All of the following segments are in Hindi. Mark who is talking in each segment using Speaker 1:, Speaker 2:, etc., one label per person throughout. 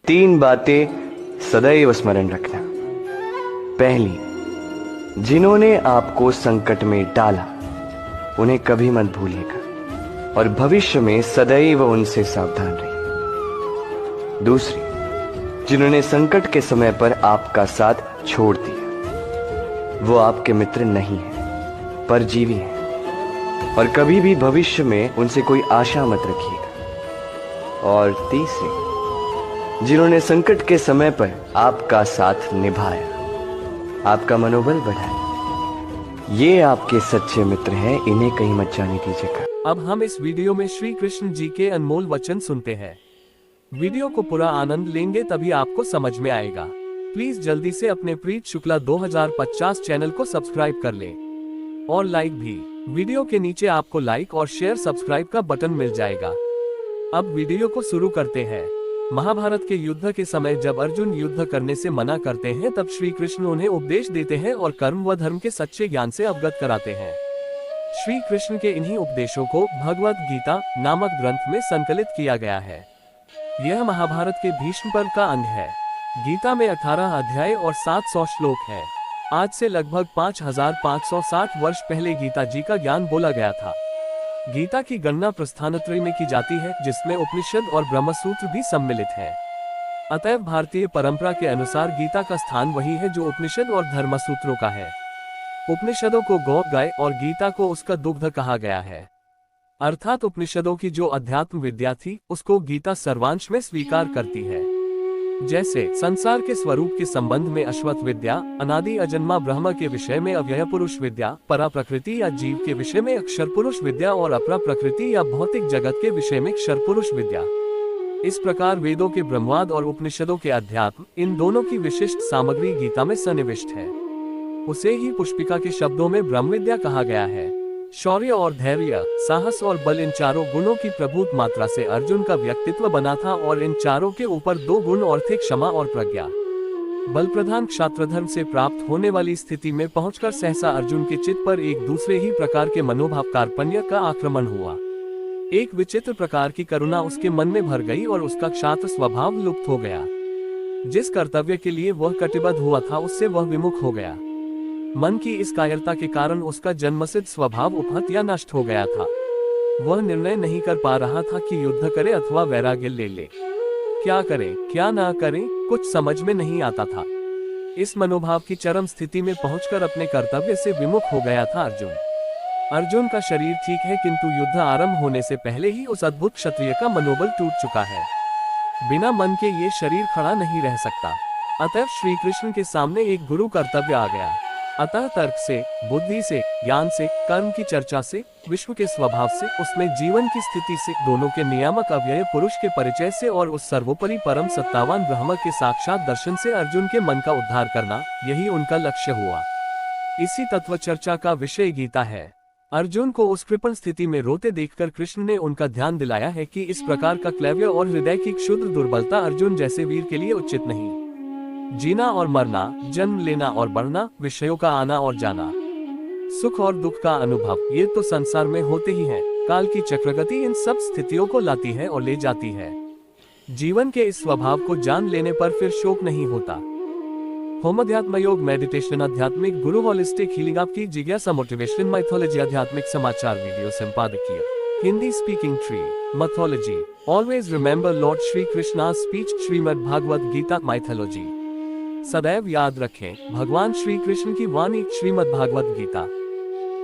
Speaker 1: तीन बातें सदैव स्मरण रखना। पहली, जिन्होंने आपको संकट में डाला उन्हें कभी मत भूलिएगा और भविष्य में सदैव उनसे सावधान रहिए। दूसरी, जिन्होंने संकट के समय पर आपका साथ छोड़ दिया वो आपके मित्र नहीं है, परजीवी हैं और कभी भी भविष्य में उनसे कोई आशा मत रखिएगा। और तीसरी, जिन्होंने संकट के समय पर आपका साथ निभाया, आपका मनोबल बढ़ाया, ये आपके सच्चे मित्र हैं, इन्हें कहीं मत जाने दीजिएगा।
Speaker 2: अब हम इस वीडियो में श्री कृष्ण जी के अनमोल वचन सुनते हैं। वीडियो को पूरा आनंद लेंगे तभी आपको समझ में आएगा। प्लीज जल्दी से अपने प्रीत शुक्ला 2050 चैनल को सब्सक्राइब कर ले और लाइक भी। वीडियो के नीचे आपको लाइक और शेयर सब्सक्राइब का बटन मिल जाएगा। अब वीडियो को शुरू करते हैं। महाभारत के युद्ध के समय जब अर्जुन युद्ध करने से मना करते हैं तब श्री कृष्ण उन्हें उपदेश देते हैं और कर्म व धर्म के सच्चे ज्ञान से अवगत कराते हैं। श्री कृष्ण के इन्हीं उपदेशों को भगवत गीता नामक ग्रंथ में संकलित किया गया है। यह महाभारत के भीष्म पर्व का अंग है। गीता में 18 अध्याय और 700 श्लोक है। आज से लगभग 5560 वर्ष पहले गीता जी का ज्ञान बोला गया था। गीता की गणना प्रस्थानत्रय में की जाती है, जिसमें उपनिषद और ब्रह्मसूत्र भी सम्मिलित है। अतएव भारतीय परंपरा के अनुसार गीता का स्थान वही है जो उपनिषद और धर्मसूत्रों का है। उपनिषदों को गौ, गाय और गीता को उसका दुग्ध कहा गया है। अर्थात उपनिषदों की जो अध्यात्म विद्या थी उसको गीता सर्वांश में स्वीकार करती है। जैसे संसार के स्वरूप के संबंध में अश्वत्थ विद्या, अनादि अजन्मा ब्रह्म के विषय में अव्यय पुरुष विद्या, परा प्रकृति या जीव के विषय में अक्षर पुरुष विद्या और अपरा प्रकृति या भौतिक जगत के विषय में क्षर पुरुष विद्या। इस प्रकार वेदों के ब्रह्मवाद और उपनिषदों के अध्यात्म, इन दोनों की विशिष्ट सामग्री गीता में सन्निविष्ट है। उसे ही पुष्पिका के शब्दों में ब्रह्म विद्या कहा गया है। शौर्य और धैर्य, साहस और बल, इन चारों गुणों की प्रभुत मात्रा से अर्जुन का व्यक्तित्व बना था और इन चारों के ऊपर दो गुण और थे, क्षमा और प्रज्ञा। बल प्रधान क्षात्रधर्म से प्राप्त होने वाली स्थिति में पहुंचकर सहसा अर्जुन के चित्त पर एक दूसरे ही प्रकार के मनोभाव कार्पण्य का आक्रमण हुआ। एक विचित्र प्रकार की करुणा उसके मन में भर गई और उसका क्षात्र स्वभाव लुप्त हो गया। जिस कर्तव्य के लिए वह कटिबद्ध हुआ था उससे वह विमुख हो गया। मन की इस कायरता के कारण उसका जन्मसिद्ध स्वभाव उपहत या नष्ट हो गया था। वह निर्णय नहीं कर पा रहा था कि युद्ध करे अथवा वैराग्य ले ले। क्या करे क्या ना करे कुछ समझ में नहीं आता था। इस मनोभाव की चरम स्थिति में पहुंचकर अपने कर्तव्य से विमुख हो गया था अर्जुन। अर्जुन का शरीर ठीक है, किंतु युद्ध आरंभ होने से पहले ही उस अद्भुत क्षत्रिय का मनोबल टूट चुका है। बिना मन के ये शरीर खड़ा नहीं रह सकता। अतः श्री कृष्ण के सामने एक गुरु कर्तव्य आ गया। अतः तर्क से, बुद्धि से, ज्ञान से, कर्म की चर्चा से, विश्व के स्वभाव से, उसमें जीवन की स्थिति से, दोनों के नियामक अव्यय पुरुष के परिचय से और उस सर्वोपरि परम सत्तावान ब्रह्म के साक्षात दर्शन से अर्जुन के मन का उद्धार करना, यही उनका लक्ष्य हुआ। इसी तत्व चर्चा का विषय गीता है। अर्जुन को उस कृपण स्थिति में रोते देखकर कृष्ण ने उनका ध्यान दिलाया है कि इस प्रकार का क्लैव्य और हृदय की क्षुद्र दुर्बलता अर्जुन जैसे वीर के लिए उचित नहीं। जीना और मरना, जन्म लेना और बढ़ना, विषयों का आना और जाना, सुख और दुख का अनुभव, ये तो संसार में होते ही हैं। काल की चक्रगति इन सब स्थितियों को लाती है और ले जाती है। जीवन के इस स्वभाव को जान लेने पर फिर शोक नहीं होता। होम अध्यात्म योग मेडिटेशन, आध्यात्मिक गुरु, होलिस्टिक हीलिंग, आपकी जिज्ञासा, मोटिवेशन, माइथोलॉजी, आध्यात्मिक समाचार, वीडियो संपादकीय, Hindi Speaking Tree, mythology. Always remember lord Shri Krishna speech, Shrimad Bhagwat Gita, mythology. सदैव याद रखें भगवान श्री कृष्ण की वाणी, Shrimad Bhagwat Gita.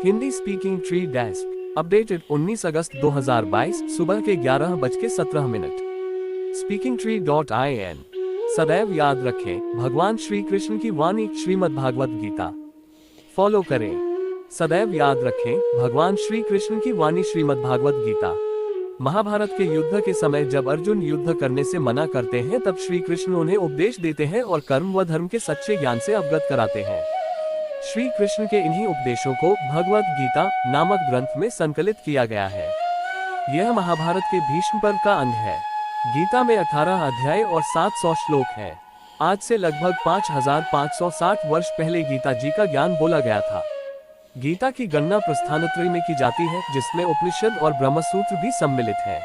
Speaker 2: Hindi Speaking Tree desk updated 19 अगस्त 2022 सुबह के 11:17। speakingtree.in। सदैव याद रखें भगवान श्री कृष्ण की वाणी, श्रीमद् भागवत गीता। फॉलो करें। सदैव याद रखें भगवान श्री कृष्ण की वाणी, श्रीमद् भागवत गीता। महाभारत के युद्ध के समय जब अर्जुन युद्ध करने से मना करते हैं तब श्री कृष्ण उन्हें उपदेश देते हैं और कर्म व धर्म के सच्चे ज्ञान से अवगत कराते हैं। श्री कृष्ण के इन्हीं उपदेशों को भगवत गीता नामक ग्रंथ में संकलित किया गया है। यह महाभारत के भीष्म पर्व का अंग है। गीता में 18 अध्याय और 700 श्लोक है। आज से लगभग 5560 वर्ष पहले गीता जी का ज्ञान बोला गया था। गीता की गणना प्रस्थानत्रय में की जाती है, जिसमें उपनिषद और ब्रह्मसूत्र भी सम्मिलित है।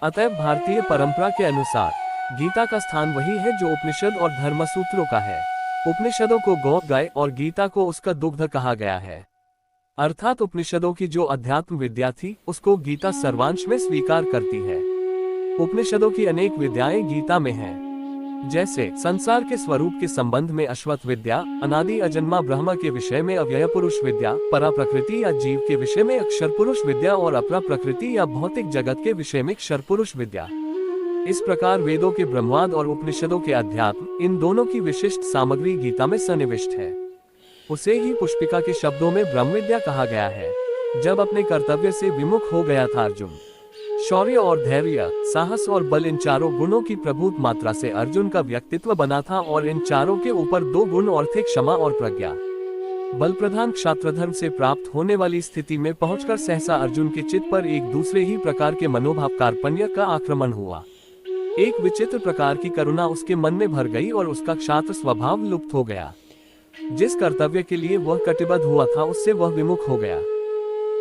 Speaker 2: अतएव भारतीय परंपरा के अनुसार गीता का स्थान वही है जो उपनिषद और धर्मसूत्रों का है। उपनिषदों को गौ गाय और गीता को उसका दुग्ध कहा गया है। अर्थात उपनिषदों की जो अध्यात्म विद्या थी उसको गीता सर्वांश में स्वीकार करती है। उपनिषदों की अनेक विद्याएं गीता में हैं। जैसे संसार के स्वरूप के संबंध में अश्वत्थ विद्या, अनादि अजन्मा ब्रह्म के विषय में अव्यय पुरुष विद्या, परा प्रकृति या जीव के विषय में अक्षर पुरुष विद्या और अपरा प्रकृति या भौतिक जगत के विषय में क्षर पुरुष विद्या। इस प्रकार वेदों के ब्रह्मवाद और उपनिषदों के अध्यात्म, इन दोनों की विशिष्ट सामग्री गीता में सन्निविष्ट है। उसे ही पुष्पिका के शब्दों में ब्रह्म विद्या कहा गया है। जब अपने कर्तव्य से विमुख हो गया था अर्जुन, शौर्य और धैर्य, साहस और बल, इन चारों गुणों की प्रभुत मात्रा से अर्जुन का व्यक्तित्व बना था और इन चारों के ऊपर दो गुण और थे, क्षमा और प्रज्ञा। बल प्रधान क्षात्रधर्म से प्राप्त होने वाली स्थिति में पहुंचकर सहसा अर्जुन के चित्त पर एक दूसरे ही प्रकार के मनोभाव कार्पण्य का आक्रमण हुआ। एक विचित्र प्रकार की करुणा उसके मन में भर गई और उसका क्षात्र स्वभाव लुप्त हो गया। जिस कर्तव्य के लिए वह कटिबद्ध हुआ था उससे वह विमुख हो गया।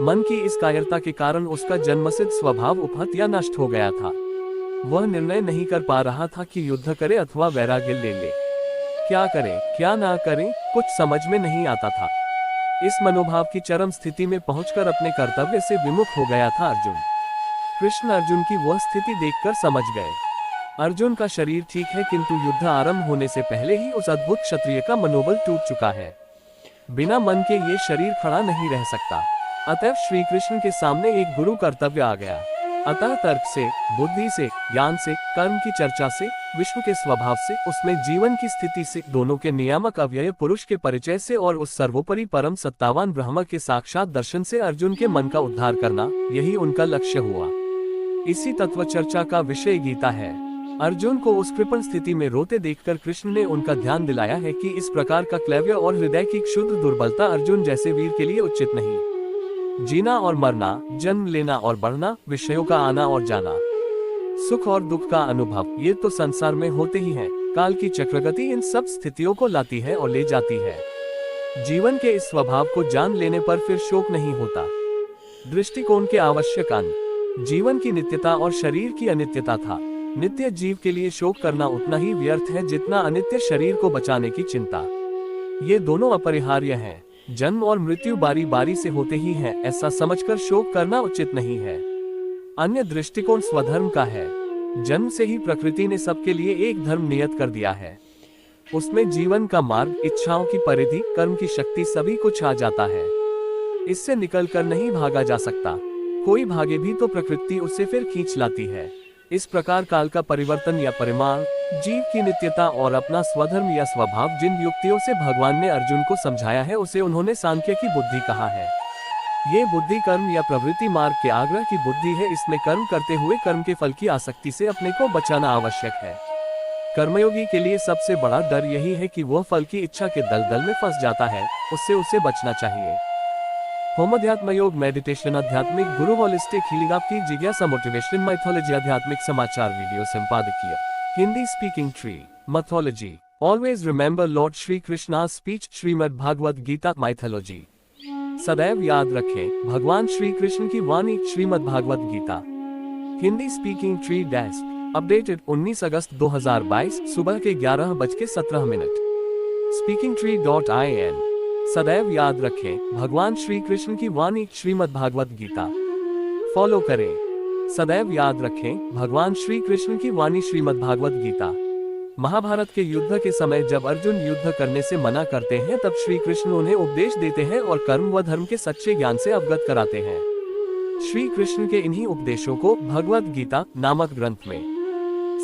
Speaker 2: मन की इस कायरता के कारण उसका जन्मसिद्ध स्वभाव उपहत या नष्ट हो गया था। वह निर्णय नहीं कर पा रहा था कि युद्ध करे अथवा वैराग्य ले ले। क्या करे क्या ना करे कुछ समझ में नहीं आता था। इस मनोभाव की चरम स्थिति में पहुंचकर अपने कर्तव्य से विमुख हो गया था अर्जुन। कृष्ण अर्जुन की वह स्थिति देखकर समझ गए। अर्जुन का शरीर ठीक है किंतु युद्ध आरंभ होने से पहले ही उस अद्भुत क्षत्रिय का मनोबल टूट चुका है। बिना मन के ये शरीर खड़ा नहीं रह सकता। अतः श्री कृष्ण के सामने एक गुरु कर्तव्य आ गया। अतः तर्क से, बुद्धि से, ज्ञान से, कर्म की चर्चा से, विश्व के स्वभाव से, उसमें जीवन की स्थिति से, दोनों के नियामक अव्यय पुरुष के परिचय से और उस सर्वोपरि परम सत्तावान ब्रह्म के साक्षात दर्शन से अर्जुन के मन का उद्धार करना, यही उनका लक्ष्य हुआ। इसी तत्व चर्चा का विषय गीता है। अर्जुन को उस कृपण स्थिति में रोते देखकर कृष्ण ने उनका ध्यान दिलाया है कि इस प्रकार का क्लैव्य और हृदय की क्षुद्र दुर्बलता अर्जुन जैसे वीर के लिए उचित नहीं। जीना और मरना, जन्म लेना और बढ़ना, विषयों का आना और जाना, सुख और दुख का अनुभव, ये तो संसार में होते ही हैं। काल की चक्रगति इन सब स्थितियों को लाती है और ले जाती है। जीवन के इस स्वभाव को जान लेने पर फिर शोक नहीं होता। दृष्टिकोण के आवश्यक अंग जीवन की नित्यता और शरीर की अनित्यता था। नित्य जीव के लिए शोक करना उतना ही व्यर्थ है जितना अनित्य शरीर को बचाने की चिंता। ये दोनों अपरिहार्य हैं। जन्म और मृत्यु बारी बारी से होते ही हैं, ऐसा समझकर शोक करना उचित नहीं है। अन्य दृष्टिकोण स्वधर्म का है। जन्म से ही प्रकृति ने सबके लिए एक धर्म नियत कर दिया है। उसमें जीवन का मार्ग, इच्छाओं की परिधि, कर्म की शक्ति, सभी कुछ आ जाता है। इससे निकलकर नहीं भागा जा सकता। कोई भागे भी तो प्रकृति उसे फिर खींच लाती है। इस प्रकार काल का परिवर्तन या परिमाण, जीव की नित्यता और अपना स्वधर्म या स्वभाव जिन युक्तियों से भगवान ने अर्जुन को समझाया है उसे उन्होंने सांख्य की बुद्धि कहा है। ये बुद्धि कर्म या प्रवृत्ति मार्ग के आग्रह की बुद्धि है। इसमें कर्म करते हुए कर्म के फल की आसक्ति से अपने को बचाना आवश्यक है। कर्मयोगी के लिए सबसे बड़ा डर यही है कि वह फल की इच्छा के दलदल में फंस जाता है, उससे उसे बचना चाहिए। होमध्यात्म योग मेडिटेशन, आध्यात्मिक गुरु, होलिस्टिक हीलिंग, आपकी जिज्ञासा, मोटिवेशन, माइथोलॉजी, आध्यात्मिक समाचार, वीडियो संपादकीय, Hindi Speaking Tree, mythology. Always remember lord Shri Krishna speech, Shrimad Bhagwat Gita, mythology. सदैव याद रखें भगवान श्री कृष्ण की वाणी, Shrimad Bhagwat Gita. Hindi Speaking Tree desk updated 19 अगस्त 2022 सुबह के 11:17। speakingtree.in। सदैव याद रखें भगवान श्री कृष्ण की वाणी, श्रीमद् भागवत गीता। फॉलो करें। सदैव याद रखें भगवान श्री कृष्ण की वाणी, श्रीमद् भागवत गीता। महाभारत के युद्ध के समय जब अर्जुन युद्ध करने से मना करते हैं तब श्री कृष्ण उन्हें उपदेश देते हैं और कर्म व धर्म के सच्चे ज्ञान से अवगत कराते हैं। श्री कृष्ण के इन्हीं उपदेशों को भगवत गीता नामक ग्रंथ में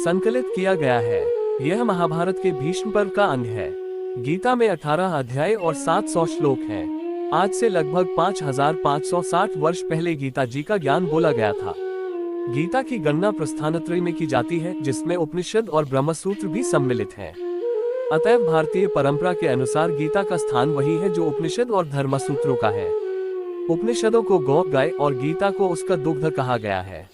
Speaker 2: संकलित किया गया है। यह महाभारत के भीष्म पर्व का अंग है। गीता में 18 अध्याय और 700 श्लोक हैं। आज से लगभग 5560 वर्ष पहले गीता जी का ज्ञान बोला गया था। गीता की गणना प्रस्थानत्रय में की जाती है, जिसमें उपनिषद और ब्रह्मसूत्र भी सम्मिलित हैं। अतएव भारतीय परंपरा के अनुसार गीता का स्थान वही है जो उपनिषद और धर्मसूत्रों का है। उपनिषदों को गौ गाय और गीता को उसका दुग्ध कहा गया है।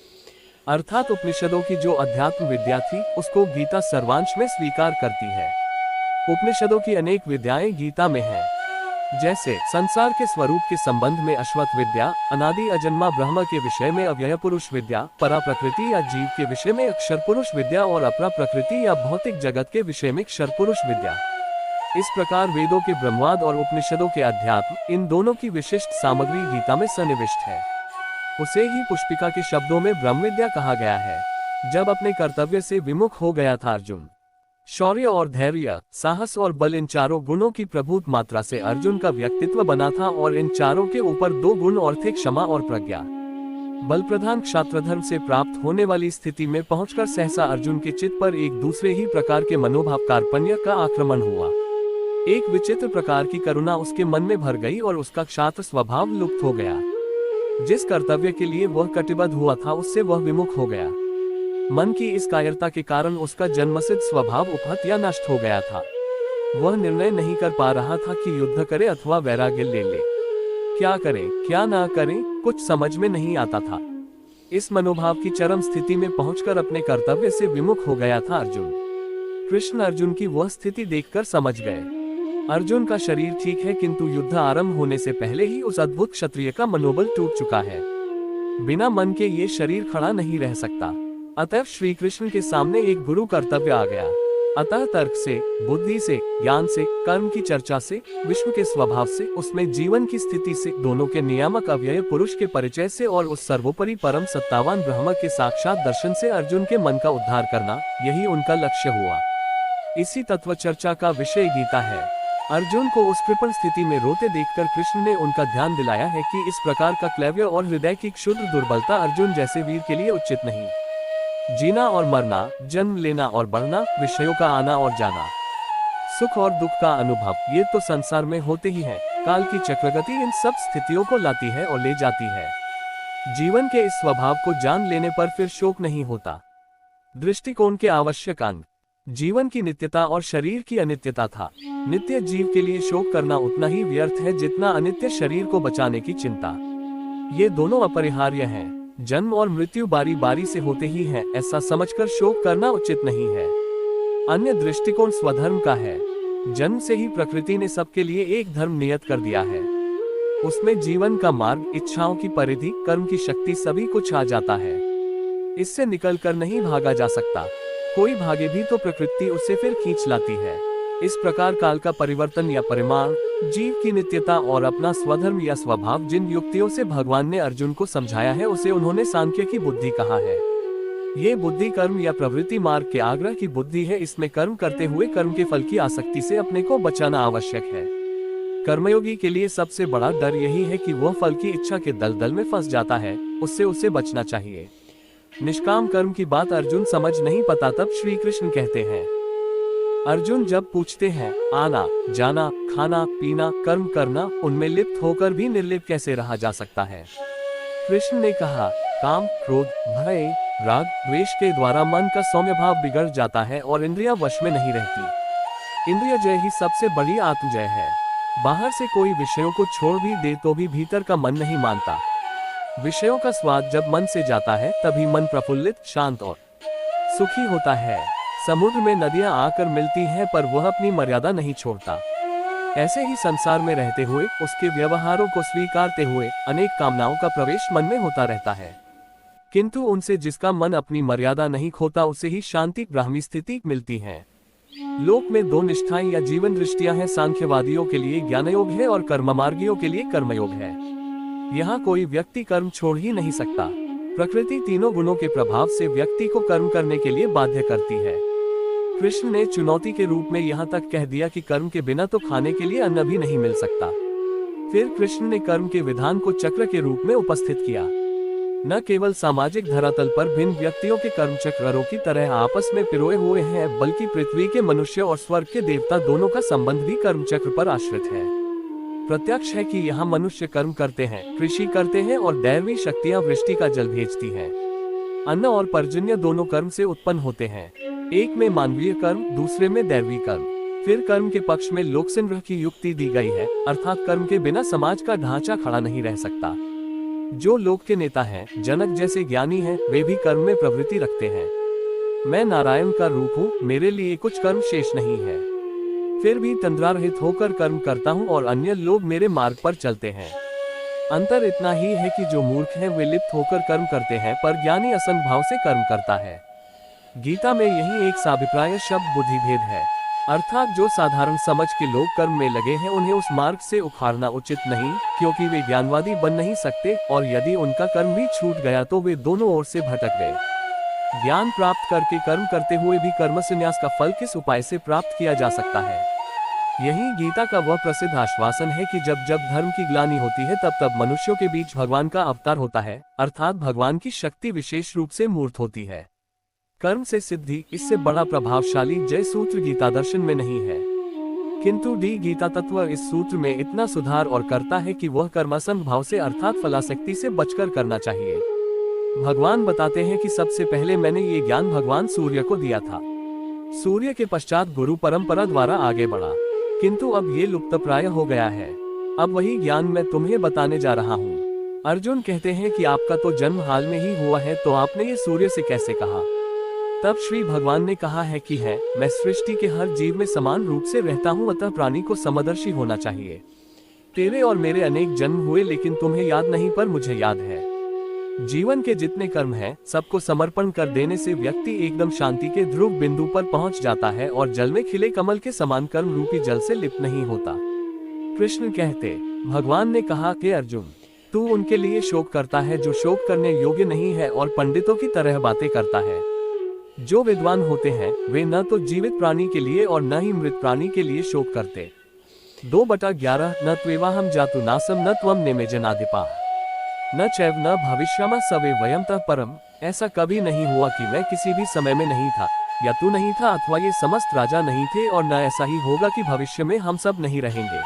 Speaker 2: अर्थात उपनिषदों की जो अध्यात्म विद्या थी उसको गीता सर्वांश में स्वीकार करती है। उपनिषदों की अनेक विद्याएं गीता में हैं। जैसे संसार के स्वरूप के संबंध में अश्वत्थ विद्या, अनादि अजन्मा ब्रह्म के विषय में अव्यय पुरुष विद्या, परा प्रकृति या जीव के विषय में अक्षर पुरुष विद्या और अपरा प्रकृति या भौतिक जगत के विषय में क्षर पुरुष विद्या। इस प्रकार वेदों के ब्रह्मवाद और उपनिषदों के अध्यात्म, इन दोनों की विशिष्ट सामग्री गीता में सन्निविष्ट है। उसे ही पुष्पिका के शब्दों में ब्रह्म विद्या कहा गया है। जब अपने कर्तव्य से विमुख हो गया था अर्जुन, शौर्य और धैर्य, साहस और बल, इन चारों गुणों की प्रभुत मात्रा से अर्जुन का व्यक्तित्व बना था और इन चारों के ऊपर दो गुण और थे, क्षमा और प्रज्ञा। बल प्रधान क्षात्रधर्म से प्राप्त होने वाली स्थिति में पहुंचकर सहसा अर्जुन के चित्त पर एक दूसरे ही प्रकार के मनोभाव कार्पण्य का आक्रमण हुआ। एक विचित्र प्रकार की करुणा उसके मन में भर गई और उसका क्षात्र स्वभाव लुप्त हो गया। जिस कर्तव्य के लिए वह कटिबद्ध हुआ था उससे वह विमुख हो गया। मन की इस कायरता के कारण उसका जन्मसिद्ध स्वभाव उपहत या नष्ट हो गया था। वह निर्णय नहीं कर पा रहा था कि युद्ध करे अथवा वैराग्य ले ले। क्या करे क्या ना करे कुछ समझ में नहीं आता था। इस मनोभाव की चरम स्थिति में पहुंचकर अपने कर्तव्य से विमुख हो गया था अर्जुन। कृष्ण अर्जुन की वह स्थिति देखकर समझ गए। अर्जुन का शरीर ठीक है, किंतु युद्ध आरंभ होने से पहले ही उस अद्भुत क्षत्रिय का मनोबल टूट चुका है। बिना मन के ये शरीर खड़ा नहीं रह सकता। अतः श्री कृष्ण के सामने एक गुरु कर्तव्य आ गया। अतः तर्क से, बुद्धि से, ज्ञान से, कर्म की चर्चा से, विश्व के स्वभाव से, उसमें जीवन की स्थिति से, दोनों के नियामक अव्यय पुरुष के परिचय से और उस सर्वोपरि परम सत्तावान ब्रह्म के साक्षात दर्शन से अर्जुन के मन का उद्धार करना, यही उनका लक्ष्य हुआ। इसी तत्व चर्चा का विषय गीता है। अर्जुन को उस कृपण स्थिति में रोते देखकर कृष्ण ने उनका ध्यान दिलाया है कि इस प्रकार का क्लैव्य और हृदय की क्षुद्र दुर्बलता अर्जुन जैसे वीर के लिए उचित नहीं। जीना और मरना, जन्म लेना और बढ़ना, विषयों का आना और जाना, सुख और दुख का अनुभव, ये तो संसार में होते ही हैं। काल की चक्रगति इन सब स्थितियों को लाती है और ले जाती है। जीवन के इस स्वभाव को जान लेने पर फिर शोक नहीं होता। दृष्टिकोण के आवश्यक अंग जीवन की नित्यता और शरीर की अनित्यता था। नित्य जीव के लिए शोक करना उतना ही व्यर्थ है जितना अनित्य शरीर को बचाने की चिंता। ये दोनों अपरिहार्य हैं। जन्म और मृत्यु बारी बारी से होते ही हैं, ऐसा समझकर शोक करना उचित नहीं है। अन्य दृष्टिकोण स्वधर्म का है। जन्म से ही प्रकृति ने सबके लिए एक धर्म नियत कर दिया है। उसमें जीवन का मार्ग, इच्छाओं की परिधि, कर्म की शक्ति, सभी कुछ आ जाता है। इससे निकलकर नहीं भागा जा सकता। कोई भागे भी तो प्रकृति उसे फिर खींच लाती है। इस प्रकार काल का परिवर्तन या परिमाण, जीव की नित्यता और अपना स्वधर्म या स्वभाव, जिन युक्तियों से भगवान ने अर्जुन को समझाया है, उसे उन्होंने सांख्य की बुद्धि कहा है। ये बुद्धि कर्म या प्रवृत्ति मार्ग के आग्रह की बुद्धि है। इसमें कर्म करते हुए कर्म के फल की आसक्ति से अपने को बचाना आवश्यक है। कर्मयोगी के लिए सबसे बड़ा डर यही है कि वह फल की इच्छा के दलदल में फंस जाता है, उससे उसे बचना चाहिए। निष्काम कर्म की बात अर्जुन समझ नहीं पाता, तब श्री कृष्ण कहते हैं, अर्जुन जब पूछते हैं आना, जाना, खाना, पीना, कर्म करना, उनमें लिप्त होकर भी निर्लिप्त कैसे रहा जा सकता है? कृष्ण ने कहा, काम, क्रोध, भय, राग, द्वेष के द्वारा मन का सौम्य भाव बिगड़ जाता है और इंद्रियां वश में नहीं रहती। इंद्रिय जय ही सबसे बड़ी आत्मजय है। बाहर से कोई विषयों को छोड़ भी दे तो भी भीतर का मन नहीं मानता। विषयों का स्वाद जब मन से जाता है तभी मन प्रफुल्लित, शांत और सुखी होता है। समुद्र में नदियां आकर मिलती हैं पर वह अपनी मर्यादा नहीं छोड़ता। ऐसे ही संसार में रहते हुए, उसके व्यवहारों को स्वीकारते हुए, अनेक कामनाओं का प्रवेश मन में होता रहता है, किंतु उनसे जिसका मन अपनी मर्यादा नहीं खोता उसे ही शांति, ब्राह्मी स्थिति मिलती है। लोक में दो निष्ठाएं या जीवन दृष्टियां हैं। सांख्यवादियों के लिए ज्ञान योग है और कर्ममार्गियों के लिए कर्मयोग है। यहाँ कोई व्यक्ति कर्म छोड़ ही नहीं सकता। प्रकृति तीनों गुणों के प्रभाव से व्यक्ति को कर्म करने के लिए बाध्य करती है। कृष्ण ने चुनौती के रूप में यहाँ तक कह दिया कि कर्म के बिना तो खाने के लिए अन्न भी नहीं मिल सकता। फिर कृष्ण ने कर्म के विधान को चक्र के रूप में उपस्थित किया। न केवल सामाजिक धरातल पर भिन्न व्यक्तियों के कर्म चक्रों की तरह आपस में पिरोए हुए हैं, बल्कि पृथ्वी के मनुष्य और स्वर्ग के देवता दोनों का संबंध भी कर्म चक्र पर आश्रित है। प्रत्यक्ष है कि यहाँ मनुष्य कर्म करते हैं, कृषि करते हैं और दैवी शक्तियाँ वृष्टि का जल भेजती हैं। अन्न और पर्जन्य दोनों कर्म से उत्पन्न होते हैं। एक में मानवीय कर्म, दूसरे में दैवी कर्म। फिर कर्म के पक्ष में लोक संग्रह की युक्ति दी गई है, अर्थात कर्म के बिना समाज का ढांचा खड़ा नहीं रह सकता। जो लोक के नेता हैं, जनक जैसे ज्ञानी हैं, वे भी कर्म में प्रवृत्ति रखते हैं। मैं नारायण का रूप हूँ, मेरे लिए कुछ कर्म शेष नहीं है। फिर भी तंद्रारहित होकर कर्म करता हूँ और अन्य लोग मेरे मार्ग पर चलते हैं। अंतर इतना ही है कि जो मूर्ख हैं वे लिप्त होकर कर्म करते हैं, पर ज्ञानी असंग भाव से कर्म करता है। गीता में यही एक साभिप्राय शब्द बुद्धिभेद है, अर्थात जो साधारण समझ के लोग कर्म में लगे हैं उन्हें उस मार्ग से उखाड़ना उचित नहीं, क्योंकि वे ज्ञानवादी बन नहीं सकते, और यदि उनका कर्म भी छूट गया तो वे दोनों ओर से भटक गए। ज्ञान प्राप्त करके कर्म करते हुए भी कर्म संन्यास का फल किस उपाय से प्राप्त किया जा सकता है? यही गीता का वह प्रसिद्ध आश्वासन है कि जब जब धर्म की ग्लानि होती है तब तब मनुष्यों के बीच भगवान का अवतार होता है, अर्थात भगवान की शक्ति विशेष रूप से मूर्त होती है। कर्म से सिद्धि, इससे बड़ा प्रभावशाली जय सूत्र गीता दर्शन में नहीं है। किंतु गीता तत्व इस सूत्र में इतना सुधार और करता है कि वह कर्मासंग भाव से अर्थात फलासक्ति से बचकर करना चाहिए। भगवान बताते हैं कि सबसे पहले मैंने ये ज्ञान भगवान सूर्य को दिया था। सूर्य के पश्चात गुरु परंपरा द्वारा आगे बढ़ा, किंतु अब ये लुप्तप्राय हो गया है। अब वही ज्ञान मैं तुम्हें बताने जा रहा हूँ। अर्जुन कहते हैं कि आपका तो जन्म हाल में ही हुआ है, तो आपने ये सूर्य से कैसे कहा? तब श्री भगवान ने कहा है कि मैं सृष्टि के हर जीव में समान रूप से रहता हूँ, अतः प्राणी को समदर्शी होना चाहिए। तेरे और मेरे अनेक जन्म हुए, लेकिन तुम्हें याद नहीं, पर मुझे याद है। जीवन के जितने कर्म हैं, सबको समर्पण कर देने से व्यक्ति एकदम शांति के ध्रुव बिंदु पर पहुंच जाता है और जल में खिले कमल के समान कर्म रूपी जल से लिप्त नहीं होता। कृष्ण कहते, भगवान ने कहा कि अर्जुन, तू उनके लिए शोक करता है जो शोक करने योग्य नहीं है और पंडितों की तरह बातें करता है। जो विद्वान होते हैं वे न तो जीवित प्राणी के लिए और न ही मृत प्राणी के लिए शोक करते। 2/11 न त्वेवाहम जातु नासम न त्वम नेमे जनाधिपा न चैव न भविष्यमा सवे वयम तः परम। ऐसा कभी नहीं हुआ कि मैं किसी भी समय में नहीं था, या तू नहीं था, अथवा ये समस्त राजा नहीं थे, और न ऐसा ही होगा कि भविष्य में हम सब नहीं रहेंगे।